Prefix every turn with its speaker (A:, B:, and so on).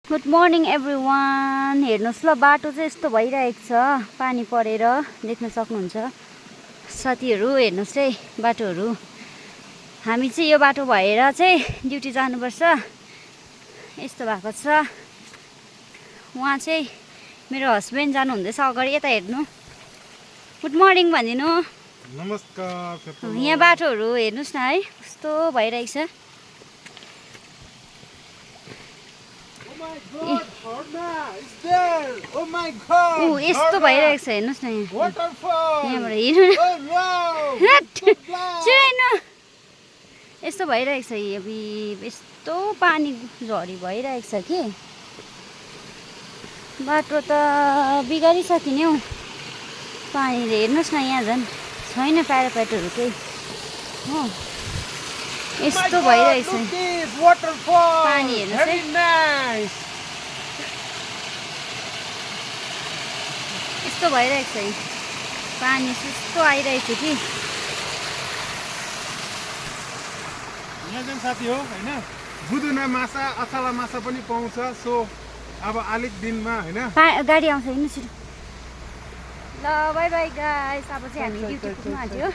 A: Good morning everyone. हेर्नुहोस् ल, बाटो चाहिँ यस्तो भइरहेको छ, पानी परेर देख्न सक्नुहुन्छ साथीहरू। हेर्नुहोस् है बाटोहरू। हामी चाहिँ यो बाटो भएर चाहिँ ड्युटी जानुपर्छ, यस्तो भएको छ। उहाँ चाहिँ मेरो हस्बेन्ड जानुहुँदैछ अगाडि, यता हेर्नु। गुड मर्निङ भनिदिनु।
B: नमस्कार।
A: यहाँ बाटोहरू हेर्नुहोस् न है, कस्तो भइरहेको छ। यस्तो भइरहेको छ, हेर्नुहोस् न। यहाँबाट हेर्नु न, यस्तो भइरहेको छ। यस्तो पानी झरी भइरहेको छ कि बाटो त बिगारिसक्यो नि हौ पानीले। हेर्नुहोस् न, यहाँ झन् छैन प्याराप्याटहरू केही हो, यस्तो भइरहेको छ पानी। हेर्नुहोस् है, यस्तो भइरहेको छ पानी, यस्तो आइरहेको छ कि।
B: यहाँ चाहिँ साथी हो होइन, बुदुना माछा अछाला माछा पनि पाउँछ। सो अब अलिक दिनमा होइन
A: गाडी आउँछ, हिँड्नु छिटो। ल बाई बाई गाइस, अब चाहिँ हामी ड्युटी पुग्नु आँट्यो।